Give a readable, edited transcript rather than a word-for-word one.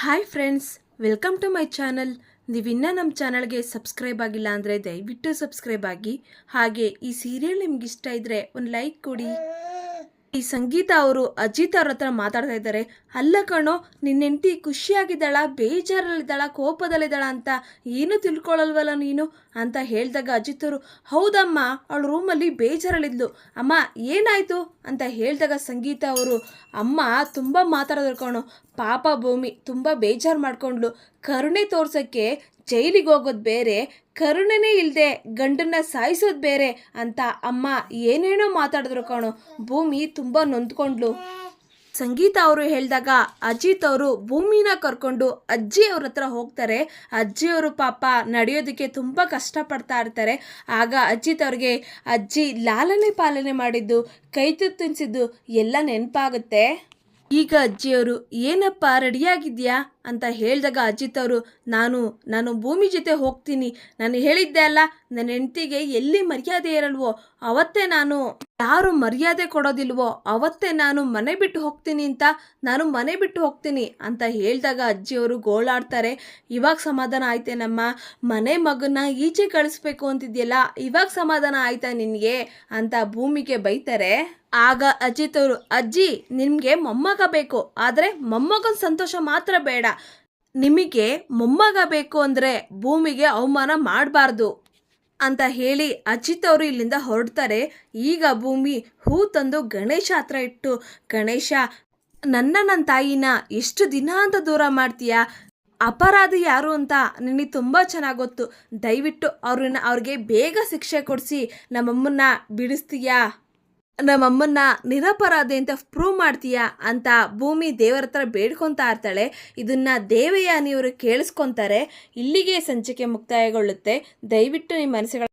Hi friends, welcome to my channel. ನೀವಿನ್ನೂ ನಮ್ಮ ಚಾನಲ್ಗೆ ಸಬ್ಸ್ಕ್ರೈಬ್ ಆಗಿಲ್ಲ ಅಂದರೆ ದಯವಿಟ್ಟು ಸಬ್ಸ್ಕ್ರೈಬ್ ಆಗಿ. ಹಾಗೆ ಈ ಸೀರಿಯಲ್ ನಿಮ್ಗೆ ಇಷ್ಟ ಇದ್ದರೆ ಒಂದು ಲೈಕ್ ಕೊಡಿ. ಈ ಸಂಗೀತ ಅವರು ಅಜಿತ್ ಅವ್ರ ಹತ್ರ ಮಾತಾಡ್ತಾ ಇದ್ದಾರೆ. ಅಲ್ಲ ಕಣೋ, ನಿನ್ನ ಹೆಂಡತಿ ಖುಷಿಯಾಗಿದ್ದಾಳ, ಬೇಜಾರಲ್ಲಿದ್ದಾಳ, ಕೋಪದಲ್ಲಿದ್ದಾಳ ಅಂತ ಏನೂ ತಿಳ್ಕೊಳ್ಳಲ್ವಲ್ಲ ನೀನು ಅಂತ ಹೇಳಿದಾಗ ಅಜಿತ್ ಅವರು, ಹೌದಮ್ಮ, ಅವಳು ರೂಮಲ್ಲಿ ಬೇಜಾರಲ್ಲಿದ್ಲು. ಅಮ್ಮ ಏನಾಯಿತು ಅಂತ ಹೇಳಿದಾಗ ಸಂಗೀತ ಅವರು, ಅಮ್ಮ ತುಂಬ ಮಾತಾಡಿದ್ರು ಕಣೋ, ಪಾಪ ಭೂಮಿ ತುಂಬ ಬೇಜಾರು ಮಾಡ್ಕೊಂಡ್ಲು. ಕರುಣೆ ತೋರ್ಸೋಕ್ಕೆ ಜೈಲಿಗೆ ಹೋಗೋದು ಬೇರೆ, ಕರುಣೆನೇ ಇಲ್ಲದೆ ಗಂಡನ್ನ ಸಾಯಿಸೋದು ಬೇರೆ ಅಂತ ಅಮ್ಮ ಏನೇನೋ ಮಾತಾಡಿದ್ರು ಕಣೋ. ಭೂಮಿ ತುಂಬ ನೊಂದ್ಕೊಂಡ್ಲು. ಸಂಗೀತ ಅವರು ಹೇಳಿದಾಗ ಅಜಿತ್ ಅವರು ಭೂಮಿನ ಕರ್ಕೊಂಡು ಅಜ್ಜಿ ಅವ್ರ ಹತ್ರ ಹೋಗ್ತಾರೆ. ಅಜ್ಜಿಯವರು ಪಾಪ ನಡೆಯೋದಕ್ಕೆ ತುಂಬ ಕಷ್ಟಪಡ್ತಾ ಇರ್ತಾರೆ. ಆಗ ಅಜಿತ್ ಅವ್ರಿಗೆ ಅಜ್ಜಿ ಲಾಲನೆ ಪಾಲನೆ ಮಾಡಿದ್ದು, ಕೈ ತುತ್ತು ತಿನ್ನಿಸಿದ್ದು ಎಲ್ಲ ನೆನಪಾಗುತ್ತೆ. ಈಗ ಅಜ್ಜಿಯವರು, ಏನಪ್ಪ ರೆಡಿಯಾಗಿದೆಯಾ ಅಂತ ಹೇಳಿದಾಗ ಅಜಿತ್ ಅವರು, ನಾನು ಭೂಮಿ ಜೊತೆ ಹೋಗ್ತೀನಿ. ನಾನು ಹೇಳಿದ್ದೆ ಅಲ್ಲ, ನನ್ನ ಹೆಂಡತಿಗೆ ಎಲ್ಲಿ ಮರ್ಯಾದೆ ಇರಲ್ವೋ ಅವತ್ತೇ ನಾನು, ಯಾರು ಮರ್ಯಾದೆ ಕೊಡೋದಿಲ್ವೋ ಅವತ್ತೇ ನಾನು ಮನೆ ಬಿಟ್ಟು ಹೋಗ್ತೀನಿ ಅಂತ, ನಾನು ಮನೆ ಬಿಟ್ಟು ಹೋಗ್ತೀನಿ ಅಂತ ಹೇಳಿದಾಗ ಅಜ್ಜಿಯವರು ಗೋಳಾಡ್ತಾರೆ. ಇವಾಗ ಸಮಾಧಾನ ಆಯ್ತೇನಮ್ಮ, ಮನೆ ಮಗನ್ನ ಈಚೆ ಕಳಿಸ್ಬೇಕು ಅಂತಿದ್ಯಲ್ಲ, ಇವಾಗ ಸಮಾಧಾನ ಆಯ್ತಾ ನಿನಗೆ ಅಂತ ಭೂಮಿಗೆ ಬೈತಾರೆ. ಆಗ ಅಜಿತ್ ಅವರು, ಅಜ್ಜಿ ನಿಮಗೆ ಮೊಮ್ಮಗ ಬೇಕು, ಆದರೆ ಮೊಮ್ಮಗನ ಸಂತೋಷ ಮಾತ್ರ ಬೇಡ. ನಿಮಗೆ ಮೊಮ್ಮಗ ಬೇಕು ಅಂದರೆ ಭೂಮಿಗೆ ಅವಮಾನ ಮಾಡಬಾರ್ದು ಅಂತ ಹೇಳಿ ಅಜಿತ್ ಅವರು ಇಲ್ಲಿಂದ ಹೊರಡ್ತಾರೆ. ಈಗ ಭೂಮಿ ಹೂ ತಂದು ಗಣೇಶ ಹತ್ರ ಇಟ್ಟು, ಗಣೇಶ, ನನ್ನ ತಾಯಿನ ಎಷ್ಟು ದಿನ ಅಂತ ದೂರ ಮಾಡ್ತೀಯಾ? ಅಪರಾಧಿ ಯಾರು ಅಂತ ನಿನಗೆ ತುಂಬ ಚೆನ್ನಾಗಿ ಗೊತ್ತು. ದಯವಿಟ್ಟು ಅವ್ರಿಗೆ ಬೇಗ ಶಿಕ್ಷೆ ಕೊಡಿಸಿ ನಮ್ಮಮ್ಮನ್ನ ಬಿಡಿಸ್ತೀಯಾ, ನಮ್ಮಮ್ಮನ್ನ ನಿರಪರಾಧಿ ಅಂತ ಪ್ರೂವ್ ಮಾಡ್ತೀಯಾ ಅಂತ ಭೂಮಿ ದೇವರ ಹತ್ರ ಬೇಡ್ಕೊತಾ ಇರ್ತಾಳೆ. ಇದನ್ನ ದೇವಯಾನಿಯವರು ಕೇಳಿಸ್ಕೊತಾರೆ. ಇಲ್ಲಿಗೆ ಸಂಚಿಕೆ ಮುಕ್ತಾಯಗೊಳ್ಳುತ್ತೆ. ದಯವಿಟ್ಟು ನಿಮ್ಮ ಮನಸ್ಸುಗಳ